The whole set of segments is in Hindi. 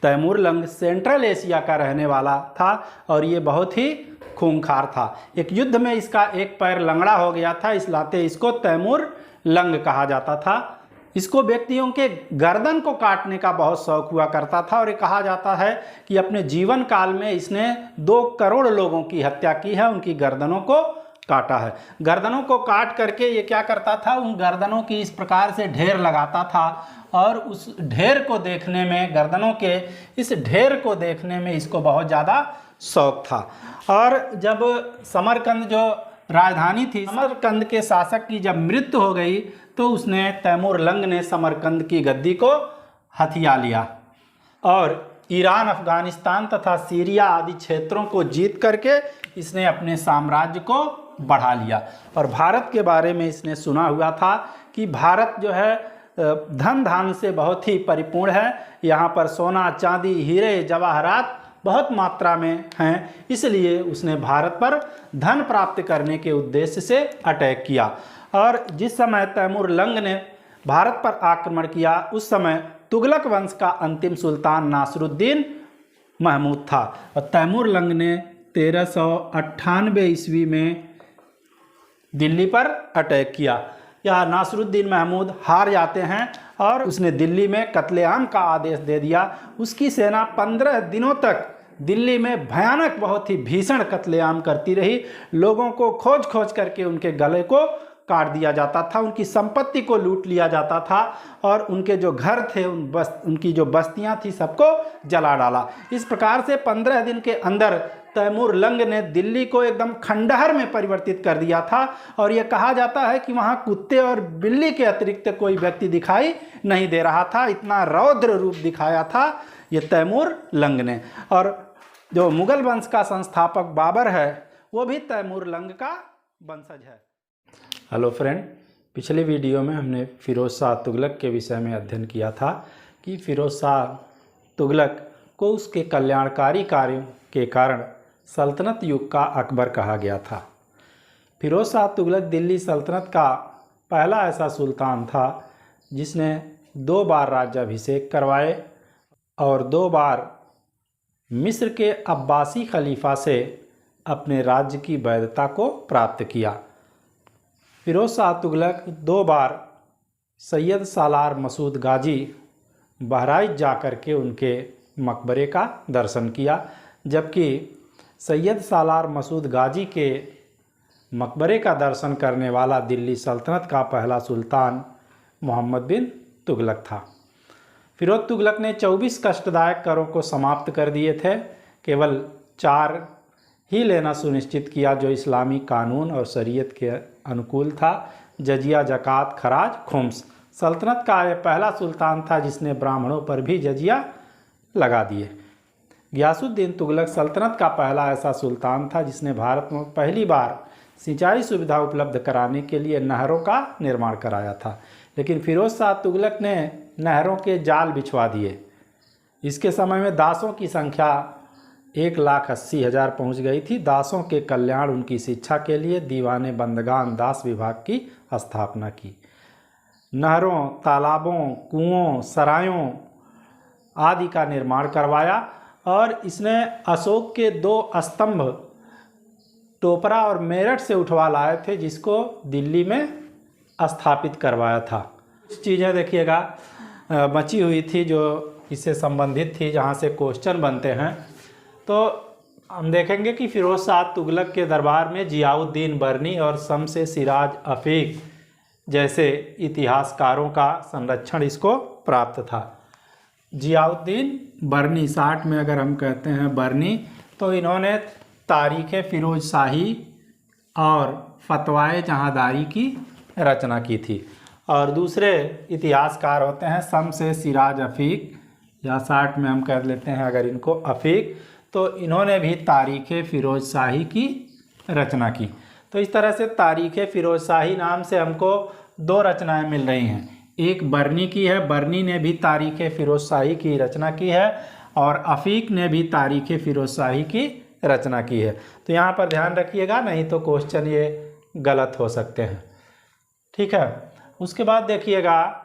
तैमूर लंग सेंट्रल एशिया का रहने वाला था और ये बहुत ही खूंखार था। एक युद्ध में इसका एक पैर लंगड़ा हो गया था, इस नाते इसको तैमूर लंग कहा जाता था। इसको व्यक्तियों के गर्दन को काटने का बहुत शौक हुआ करता था और ये कहा जाता है कि अपने जीवन काल में इसने 2 करोड़ लोगों की हत्या की है, उनकी गर्दनों को काटा है। गर्दनों को काट करके ये क्या करता था, उन गर्दनों की इस प्रकार से ढेर लगाता था और उस ढेर को देखने में, गर्दनों के इस ढेर को देखने में इसको बहुत ज़्यादा शौक था। और जब समरकंद जो राजधानी थी, समरकंद के शासक की जब मृत्यु हो गई तो उसने तैमूर लंग ने समरकंद की गद्दी को हथिया लिया और ईरान, अफगानिस्तान तथा सीरिया आदि क्षेत्रों को जीत करके इसने अपने साम्राज्य को बढ़ा लिया। और भारत के बारे में इसने सुना हुआ था कि भारत जो है धन धान से बहुत ही परिपूर्ण है, यहाँ पर सोना, चांदी, हीरे, जवाहरात बहुत मात्रा में हैं, इसलिए उसने भारत पर धन प्राप्त करने के उद्देश्य से अटैक किया। और जिस समय तैमूर लंग ने भारत पर आक्रमण किया उस समय तुगलक वंश का अंतिम सुल्तान नासिरुद्दीन महमूद था और तैमूर लंग ने 1398 ईस्वी में दिल्ली पर अटैक किया। यह नासिरुद्दीन महमूद हार जाते हैं और उसने दिल्ली में कत्लेआम का आदेश दे दिया। उसकी सेना 15 दिनों तक दिल्ली में भयानक, बहुत ही भीषण कत्लेआम करती रही। लोगों को खोज खोज करके उनके गले को काट दिया जाता था, उनकी संपत्ति को लूट लिया जाता था और उनके जो घर थे, उनकी जो बस्तियां थी, सबको जला डाला। इस प्रकार से 15 दिन के अंदर तैमूर लंग ने दिल्ली को एकदम खंडहर में परिवर्तित कर दिया था और यह कहा जाता है कि वहाँ कुत्ते और बिल्ली के अतिरिक्त कोई व्यक्ति दिखाई नहीं दे रहा था। इतना रौद्र रूप दिखाया था ये तैमूर लंग ने। और जो मुगल वंश का संस्थापक बाबर है वो भी तैमूर लंग का वंशज है। हेलो फ्रेंड, पिछले वीडियो में हमने फ़िरोज़ शाह तुगलक के विषय में अध्ययन किया था कि फ़िरोज़ शाह तुगलक को उसके कल्याणकारी कार्यों के कारण सल्तनत युग का अकबर कहा गया था। फ़िरोज़ शाह तुगलक दिल्ली सल्तनत का पहला ऐसा सुल्तान था जिसने 2 बार राज्याभिषेक करवाए और 2 बार मिस्र के अब्बासी खलीफा से अपने राज्य की वैधता को प्राप्त किया। फ़िरोज़ शाह तुगलक 2 बार सैयद सालार मसूद गाजी बहराइच जाकर के उनके मकबरे का दर्शन किया, जबकि सैयद सालार मसूद गाजी के मकबरे का दर्शन करने वाला दिल्ली सल्तनत का पहला सुल्तान मोहम्मद बिन तुगलक था। फ़िरोज़ तुगलक ने 24 कष्टदायक करों को समाप्त कर दिए थे, केवल 4 ही लेना सुनिश्चित किया जो इस्लामी कानून और शरीयत के अनुकूल था: जजिया, ज़कात, खराज, खुम्स। सल्तनत का यह पहला सुल्तान था जिसने ब्राह्मणों पर भी जजिया लगा दिए। गियासुद्दीन तुगलक सल्तनत का पहला ऐसा सुल्तान था जिसने भारत में पहली बार सिंचाई सुविधा उपलब्ध कराने के लिए नहरों का निर्माण कराया था, लेकिन फ़िरोज़ शाह तुगलक ने नहरों के जाल बिछवा दिए। इसके समय में दासों की संख्या 1,80,000 पहुँच गई थी। दासों के कल्याण, उनकी शिक्षा के लिए दीवाने बंदगान दास विभाग की स्थापना की। नहरों, तालाबों, कुओं, सरायों आदि का निर्माण करवाया और इसने अशोक के 2 स्तंभ टोपरा और मेरठ से उठवा लाए थे जिसको दिल्ली में स्थापित करवाया था। कुछ चीज़ें देखिएगा बची हुई थी जो इससे संबंधित थी, जहाँ से क्वेश्चन बनते हैं। तो हम देखेंगे कि फ़िरोज़ शाह तुगलक के दरबार में जियाउद्दीन बर्नी और शम्स सिराज अफ़ीक जैसे इतिहासकारों का संरक्षण इसको प्राप्त था। जियाउद्दीन बर्नी, 60 में अगर हम कहते हैं बर्नी, तो इन्होंने तारीख़ फ़िरोज़ शाही और फतवाए जहांदारी की रचना की थी। और दूसरे इतिहासकार होते हैं शम्स सिराज अफ़ीक, या 60 में हम कह लेते हैं अगर इनको अफ़ीक, तो इन्होंने भी तारीख़ फ़िरोज़ शाही की रचना की। तो इस तरह से तारीख़ फ़िरोज़ शाही नाम से हमको 2 रचनाएं मिल रही हैं। एक बर्नी की है, बर्नी ने भी तारीख़ फ़िरोज़ शाही की रचना की है और अफ़ीक ने भी तारीख़ फ़िरोज़ शाही की रचना की है। तो यहाँ पर ध्यान रखिएगा, नहीं तो क्वेश्चन ये गलत हो सकते हैं। ठीक है, उसके बाद देखिएगा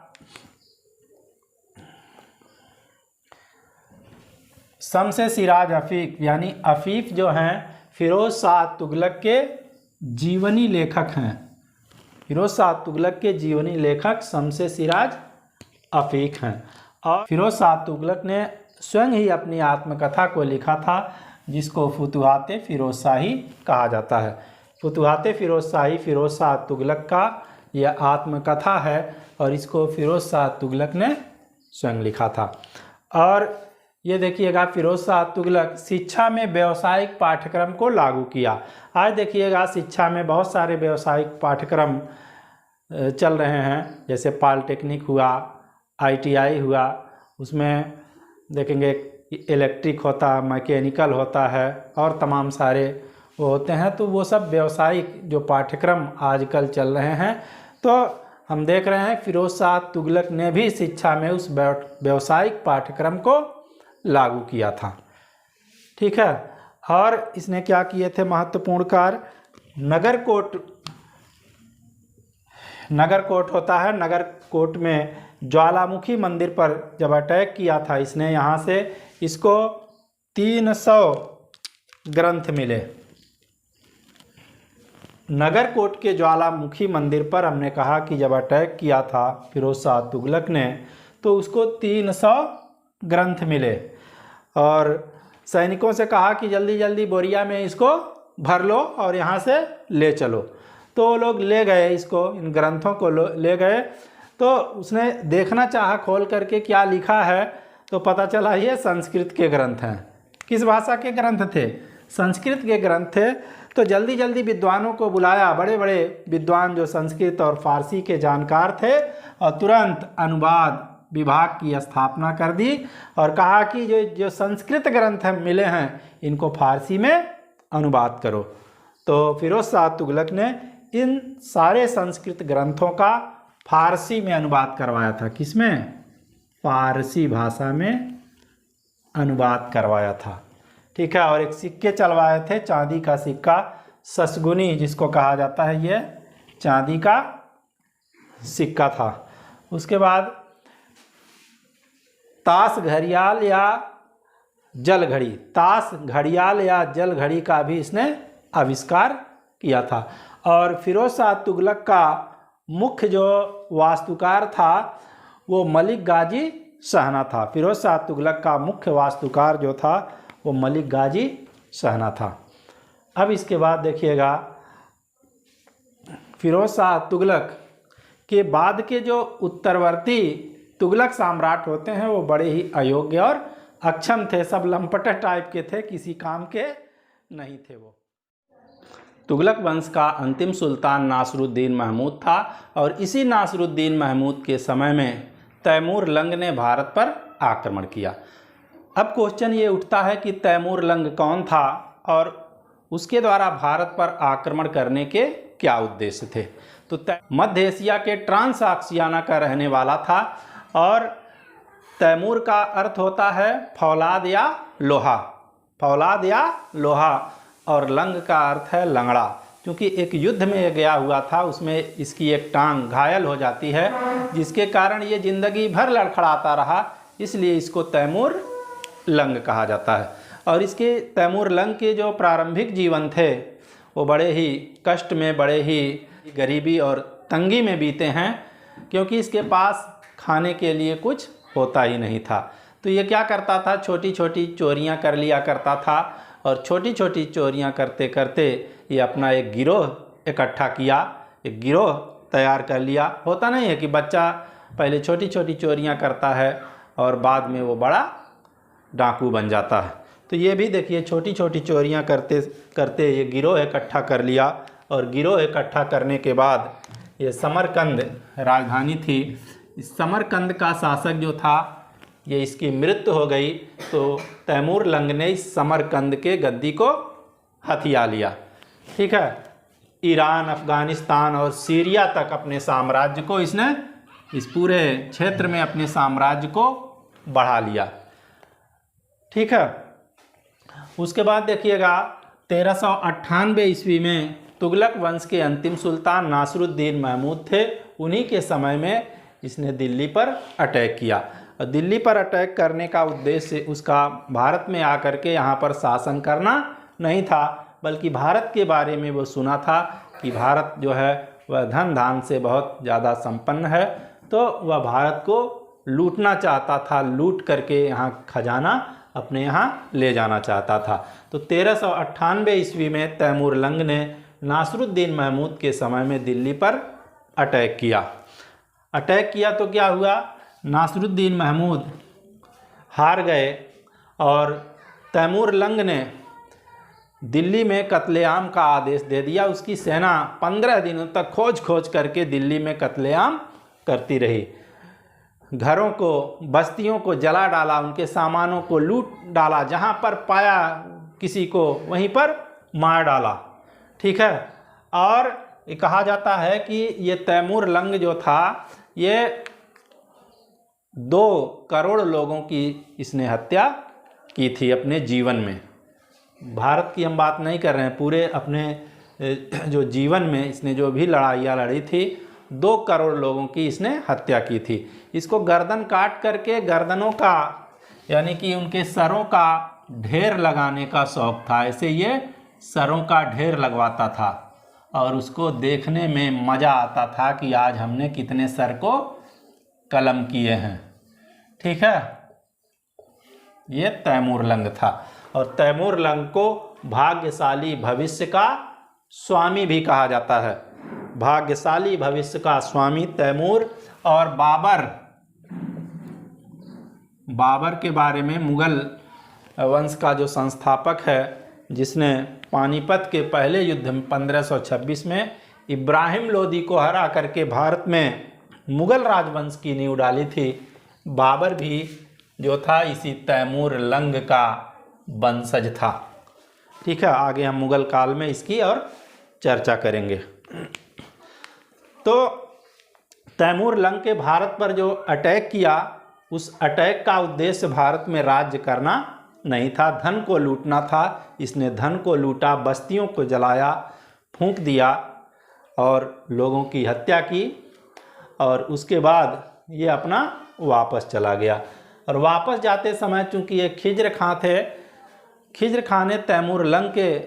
शम्स-ए सिराज अफीफ यानी अफीफ जो हैं फिरोज़ शाह तुगलक के जीवनी लेखक हैं। फिरोज़ शाह तुगलक के जीवनी लेखक शम्स-ए सिराज अफीफ हैं। और फिरोज़ शाह तुगलक ने स्वयं ही अपनी आत्मकथा को लिखा था, जिसको फुतुहात फिरोज़ शाही कहा जाता है। फुतुहात फिरोज़ शाही फिरोज़ शाह तुगलक का यह आत्मकथा है और इसको फिरोज़ शाह तुगलक ने स्वयं लिखा था। और ये देखिएगा, फिरोज़ शाह तुगलक शिक्षा में व्यावसायिक पाठ्यक्रम को लागू किया। आज देखिएगा शिक्षा में बहुत सारे व्यावसायिक पाठ्यक्रम चल रहे हैं, जैसे पॉलिटेक्निक हुआ, ITI हुआ, उसमें देखेंगे इलेक्ट्रिक होता, मैकेनिकल होता है और तमाम सारे वो होते हैं। तो वो सब व्यावसायिक जो पाठ्यक्रम आजकल चल रहे हैं, तो हम देख रहे हैं फिरोज़ शाह तुगलक ने भी शिक्षा में उस व्यावसायिक पाठ्यक्रम को लागू किया था। ठीक है। और इसने क्या किए थे महत्वपूर्ण कार्य? नगरकोट होता है, नगरकोट में ज्वालामुखी मंदिर पर जब अटैक किया था इसने, यहाँ से इसको 300 ग्रंथ मिले। नगरकोट के ज्वालामुखी मंदिर पर हमने कहा कि जब अटैक किया था फिरोज़ शाह तुगलक ने, तो उसको 300 ग्रंथ मिले और सैनिकों से कहा कि जल्दी जल्दी बोरिया में इसको भर लो और यहाँ से ले चलो। तो वो लोग ले गए, इसको इन ग्रंथों को ले गए। तो उसने देखना चाहा खोल करके क्या लिखा है, तो पता चला ये संस्कृत के ग्रंथ हैं। किस भाषा के ग्रंथ थे? संस्कृत के ग्रंथ थे। तो जल्दी जल्दी विद्वानों को बुलाया, बड़े बड़े विद्वान जो संस्कृत और फारसी के जानकार थे, और तुरंत अनुवाद विभाग की स्थापना कर दी और कहा कि जो संस्कृत ग्रंथ मिले हैं इनको फारसी में अनुवाद करो। तो फिरोज़ शाह तुगलक ने इन सारे संस्कृत ग्रंथों का फारसी में अनुवाद करवाया था। किसमें? फारसी भाषा में अनुवाद करवाया था। ठीक है। और एक सिक्के चलवाए थे, चांदी का सिक्का, ससगुनी जिसको कहा जाता है, ये चांदी का सिक्का था। उसके बाद ताश घड़ियाल या जल घड़ी, ताश घड़ियाल या जल घड़ी का भी इसने आविष्कार किया था। और फिरोज़ शाह तुगलक का मुख्य जो वास्तुकार था वो मलिक गाजी सहना था। फिरोज़ शाह तुगलक का मुख्य वास्तुकार जो था वो मलिक गाजी सहना था। अब इसके बाद देखिएगा, फिरोज़ शाह तुगलक के बाद के जो उत्तरवर्ती तुगलक सम्राट होते हैं वो बड़े ही अयोग्य और अक्षम थे, सब लंपट टाइप के थे, किसी काम के नहीं थे। वो तुगलक वंश का अंतिम सुल्तान नासरुद्दीन महमूद था और इसी नासरुद्दीन महमूद के समय में तैमूर लंग ने भारत पर आक्रमण किया। अब क्वेश्चन ये उठता है कि तैमूर लंग कौन था और उसके द्वारा भारत पर आक्रमण करने के क्या उद्देश्य थे? तो मध्य एशिया के ट्रांसआक्सियाना का रहने वाला था और तैमूर का अर्थ होता है फौलाद या लोहा, फौलाद या लोहा, और लंग का अर्थ है लंगड़ा। क्योंकि एक युद्ध में ये गया हुआ था, उसमें इसकी एक टांग घायल हो जाती है, जिसके कारण ये जिंदगी भर लड़खड़ाता रहा, इसलिए इसको तैमूर लंग कहा जाता है। और इसके तैमूर लंग के जो प्रारंभिक जीवन थे वो बड़े ही कष्ट में, बड़े ही गरीबी और तंगी में बीते हैं, क्योंकि इसके पास खाने के लिए कुछ होता ही नहीं था। तो ये क्या करता था, छोटी छोटी चोरियां कर लिया करता था और छोटी छोटी चोरियां करते करते ये अपना एक गिरोह इकट्ठा किया, एक गिरोह तैयार कर लिया। होता नहीं है कि बच्चा पहले छोटी छोटी चोरियां करता है और बाद में वो बड़ा डाकू बन जाता है। तो ये भी देखिए छोटी छोटी चोरियां करते करते ये गिरोह इकट्ठा कर लिया और गिरोह इकट्ठा करने के बाद ये समरकंद राजधानी थी, इस समरकंद का शासक जो था ये इसकी मृत्यु हो गई। तो तैमूर लंग ने इस समरकंद के गद्दी को हथिया लिया। ठीक है। ईरान, अफ़गानिस्तान और सीरिया तक अपने साम्राज्य को इसने, इस पूरे क्षेत्र में अपने साम्राज्य को बढ़ा लिया। ठीक है। उसके बाद देखिएगा 1398 ईस्वी में तुगलक वंश के अंतिम सुल्तान नासरुद्दीन महमूद थे, उन्हीं के समय में इसने दिल्ली पर अटैक किया। दिल्ली पर अटैक करने का उद्देश्य उसका भारत में आकर के यहाँ पर शासन करना नहीं था, बल्कि भारत के बारे में वो सुना था कि भारत जो है वह धन धान से बहुत ज़्यादा संपन्न है, तो वह भारत को लूटना चाहता था, लूट करके यहाँ खजाना अपने यहाँ ले जाना चाहता था। तो 1398 ईस्वी में तैमूरलंग ने नासरुद्दीन महमूद के समय में दिल्ली पर अटैक किया तो क्या हुआ, नासरुद्दीन महमूद हार गए और तैमूरलंग ने दिल्ली में कत्लेआम का आदेश दे दिया। उसकी सेना 15 दिनों तक खोज करके दिल्ली में कत्लेआम करती रही, घरों को, बस्तियों को जला डाला, उनके सामानों को लूट डाला, जहाँ पर पाया किसी को वहीं पर मार डाला। ठीक है, और ये कहा जाता है कि ये तैमूरलंग जो था ये 2 करोड़ लोगों की इसने हत्या की थी अपने जीवन में। भारत की हम बात नहीं कर रहे हैं, पूरे अपने जो जीवन में इसने जो भी लड़ाइयाँ लड़ी थी 2 करोड़ लोगों की इसने हत्या की थी। इसको गर्दन काट करके गर्दनों का यानी कि उनके सरों का ढेर लगाने का शौक़ था। ऐसे ये सरों का ढेर लगवाता था और उसको देखने में मज़ा आता था कि आज हमने कितने सर को कलम किए हैं। ठीक है, ये तैमूरलंग था और तैमूरलंग को भाग्यशाली भविष्य का स्वामी भी कहा जाता है। भाग्यशाली भविष्य का स्वामी तैमूर। और बाबर के बारे में मुगल वंश का जो संस्थापक है, जिसने पानीपत के पहले युद्ध में 1526 में इब्राहिम लोदी को हरा करके भारत में मुगल राजवंश की नींव डाली थी, बाबर भी जो था इसी तैमूरलंग का वंशज था। ठीक है, आगे हम मुगल काल में इसकी और चर्चा करेंगे। तो तैमूरलंग के भारत पर जो अटैक किया, उस अटैक का उद्देश्य भारत में राज्य करना नहीं था, धन को लूटना था। इसने धन को लूटा, बस्तियों को जलाया, फूंक दिया और लोगों की हत्या की और उसके बाद ये अपना वापस चला गया। और वापस जाते समय चूंकि ये खिज्र खां थे, खिज्र खां ने तैमूरलंग के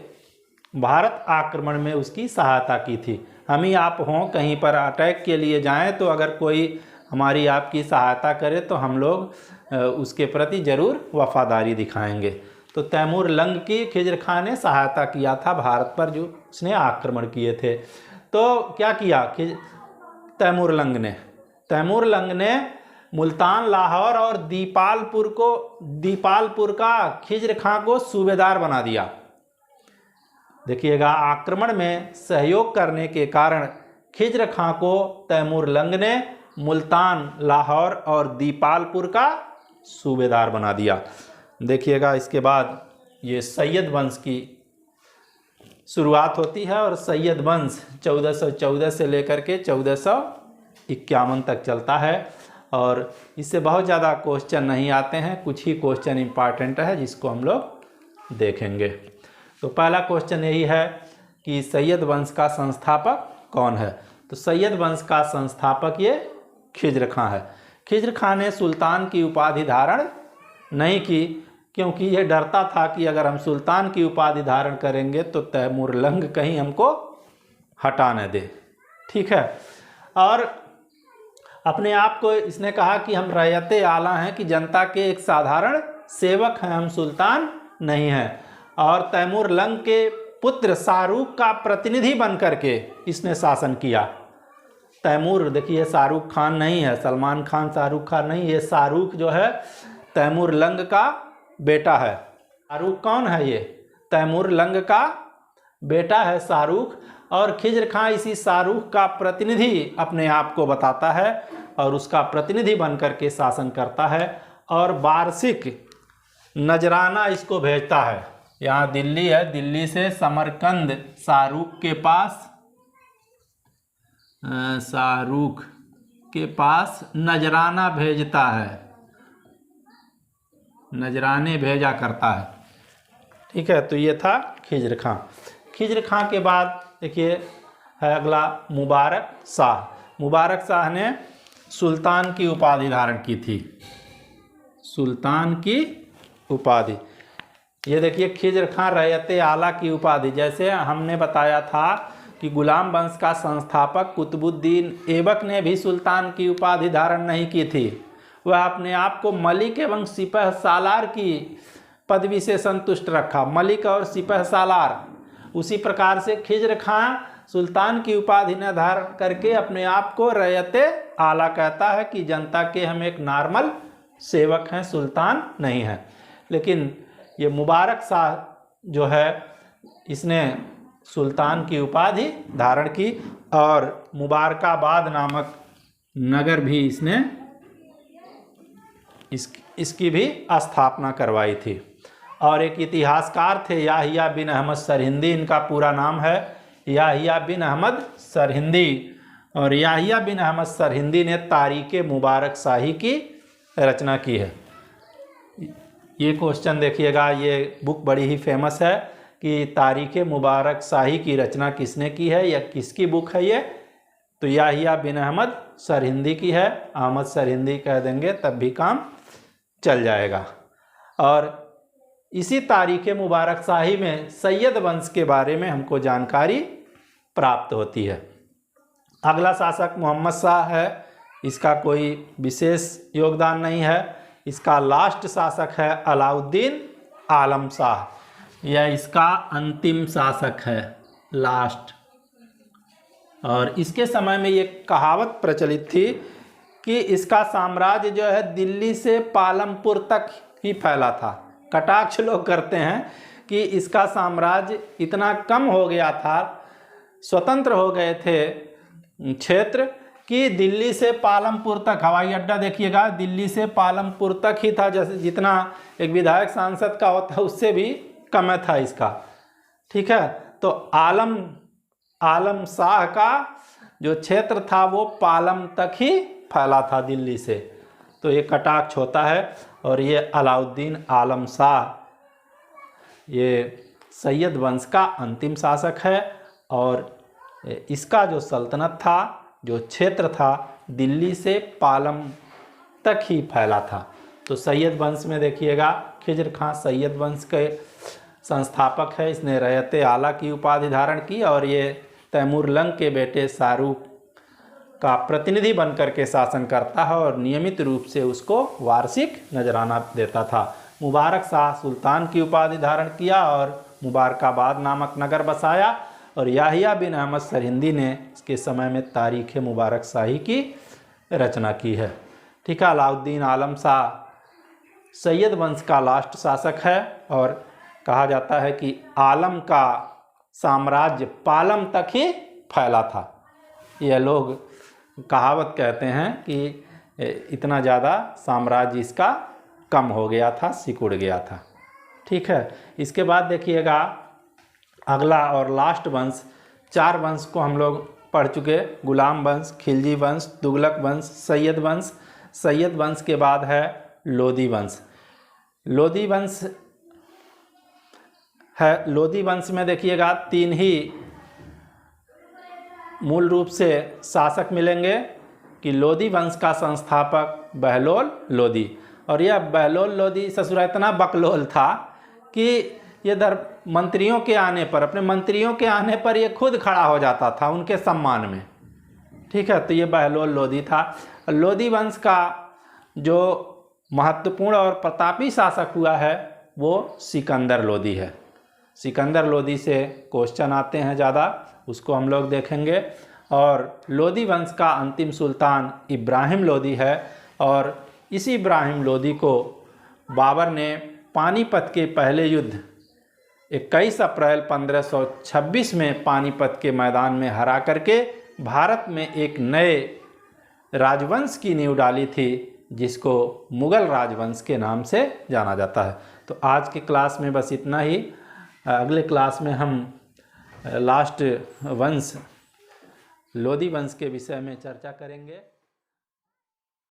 भारत आक्रमण में उसकी सहायता की थी। हम ही आप हों, कहीं पर अटैक के लिए जाएं तो अगर कोई हमारी आपकी सहायता करे तो हम लोग उसके प्रति ज़रूर वफादारी दिखाएंगे। तो तैमूरलंग की खिज्र खां ने सहायता किया था भारत पर जो उसने आक्रमण किए थे। तो क्या किया तैमूरलंग ने मुल्तान, लाहौर और दीपालपुर का खिज्र खां को सूबेदार बना दिया। देखिएगा, आक्रमण में सहयोग करने के कारण खिज्र खां को तैमूरलंग ने मुल्तान, लाहौर और दीपालपुर का सूबेदार बना दिया। देखिएगा, इसके बाद ये सैयद वंश की शुरुआत होती है और सैयद वंश 1414 से लेकर के 1451 तक चलता है और इससे बहुत ज़्यादा क्वेश्चन नहीं आते हैं, कुछ ही क्वेश्चन इम्पॉर्टेंट है जिसको हम लोग देखेंगे। तो पहला क्वेश्चन यही है कि सैयद वंश का संस्थापक कौन है। तो सैयद वंश का संस्थापक ये खिज्र खां है। खिज्र खां ने सुल्तान की उपाधि धारण नहीं की, क्योंकि ये डरता था कि अगर हम सुल्तान की उपाधि धारण करेंगे तो तैमूरलंग कहीं हमको हटा न दे। ठीक है, और अपने आप को इसने कहा कि हम रैयते आला हैं, कि जनता के एक साधारण सेवक हैं, हम सुल्तान नहीं हैं। और तैमूरलंग के पुत्र शाहरुख का प्रतिनिधि बन करके इसने शासन किया। तैमूर, देखिए शाहरुख खान नहीं है, सलमान खान शाहरुख खान नहीं, ये शाहरुख जो है तैमूरलंग का बेटा है। शाहरुख कौन है? ये तैमूरलंग का बेटा है शाहरुख। और खिज्र खां इसी शाहरुख का प्रतिनिधि अपने आप को बताता है और उसका प्रतिनिधि बनकर के शासन करता है और वार्षिक नजराना इसको भेजता है। यहाँ दिल्ली है, दिल्ली से समरकंद शाहरुख के पास नजराना भेजता है, नजराने भेजा करता है। ठीक है, तो ये था खिज्र खां। खिज्र खां के बाद देखिए है अगला मुबारक शाह। मुबारक शाह ने सुल्तान की उपाधि धारण की थी। सुल्तान की उपाधि। ये देखिए खिज्र खां रैयत आला की उपाधि, जैसे हमने बताया था कि गुलाम वंश का संस्थापक कुतुबुद्दीन ऐबक ने भी सुल्तान की उपाधि धारण नहीं की थी। वह अपने आप को मलिक एवं सिपह सालार की पदवी से संतुष्ट रखा, मलिक और सिपह सालार। उसी प्रकार से खिज्र खां सुल्तान की उपाधि न धारण करके अपने आप को रैयत आला कहता है कि जनता के हम एक नॉर्मल सेवक हैं, सुल्तान नहीं है। लेकिन ये मुबारक शाह जो है इसने सुल्तान की उपाधि धारण की और मुबारकाबाद नामक नगर भी इसने इसकी भी स्थापना करवाई थी। और एक इतिहासकार थे याहिया बिन अहमद सरहिंदी, इनका पूरा नाम है याहिया बिन अहमद सरहिंदी। और याहिया बिन अहमद सरहिंदी ने तारीख़ मुबारक शाही की रचना की है। ये क्वेश्चन देखिएगा, ये बुक बड़ी ही फेमस है कि तारीख़ मुबारक शाही की रचना किसने की है या किसकी बुक है ये, तो याहिया बिन अहमद सरहिंदी की है। अहमद सरहिंदी कह देंगे तब भी काम चल जाएगा। और इसी तारीख़ मुबारक शाही में सैयद वंश के बारे में हमको जानकारी प्राप्त होती है। अगला शासक मोहम्मद शाह है, इसका कोई विशेष योगदान नहीं है। इसका लास्ट शासक है अलाउद्दीन आलम शाह, यह इसका अंतिम शासक है, लास्ट। और इसके समय में ये कहावत प्रचलित थी कि इसका साम्राज्य जो है दिल्ली से पालमपुर तक ही फैला था। कटाक्ष लोग करते हैं कि इसका साम्राज्य इतना कम हो गया था, स्वतंत्र हो गए थे क्षेत्र, कि दिल्ली से पालमपुर तक, हवाई अड्डा देखिएगा दिल्ली से पालमपुर तक ही था, जैसे जितना एक विधायक सांसद का होता है उससे भी कम था इसका। ठीक है, तो आलम शाह का जो क्षेत्र था वो पालम तक ही फैला था दिल्ली से, तो ये कटाक्ष होता है। और ये अलाउद्दीन आलम शाह ये सैयद वंश का अंतिम शासक है। और इसका जो सल्तनत था, जो क्षेत्र था, दिल्ली से पालम तक ही फैला था। तो सैयद वंश में देखिएगा खिज्र खां सैयद वंश के संस्थापक है, इसने रैयत आला की उपाधि धारण की और ये तैमूर लंग के बेटे शाहरुख का प्रतिनिधि बनकर के शासन करता है और नियमित रूप से उसको वार्षिक नजराना देता था। मुबारक शाह सुल्तान की उपाधि धारण किया और मुबारकाबाद नामक नगर बसाया। और याहिया बिन अहमद सरहिंदी ने इसके समय में तारीख़ मुबारक शाही की रचना की है। ठीक है, अलाउद्दीन आलम शाह सैयद वंश का लास्ट शासक है और कहा जाता है कि आलम का साम्राज्य पालम तक ही फैला था। यह लोग कहावत कहते हैं कि इतना ज़्यादा साम्राज्य इसका कम हो गया था, सिकुड़ गया था। ठीक है, इसके बाद देखिएगा अगला और लास्ट वंश, 4 वंश को हम लोग पढ़ चुके, गुलाम वंश, खिलजी वंश, तुगलक वंश, सैयद वंश। सैयद वंश के बाद है लोदी वंश। लोदी वंश है, लोदी वंश में देखिएगा 3 ही मूल रूप से शासक मिलेंगे कि लोदी वंश का संस्थापक बहलोल लोदी। और यह बहलोल लोदी ससुरा इतना बकलोल था कि ये मंत्रियों के आने पर, अपने मंत्रियों के आने पर ये खुद खड़ा हो जाता था उनके सम्मान में। ठीक है, तो ये बहलोल लोदी था। लोदी वंश का जो महत्वपूर्ण और प्रतापी शासक हुआ है वो सिकंदर लोदी है। सिकंदर लोदी से क्वेश्चन आते हैं ज़्यादा, उसको हम लोग देखेंगे। और लोदी वंश का अंतिम सुल्तान इब्राहिम लोदी है और इसी इब्राहिम लोदी को बाबर ने पानीपत के पहले युद्ध 21 अप्रैल 1526 में पानीपत के मैदान में हरा करके भारत में एक नए राजवंश की नींव डाली थी, जिसको मुग़ल राजवंश के नाम से जाना जाता है। तो आज के क्लास में बस इतना ही। अगले क्लास में हम लास्ट वंश लोदी वंश के विषय में चर्चा करेंगे।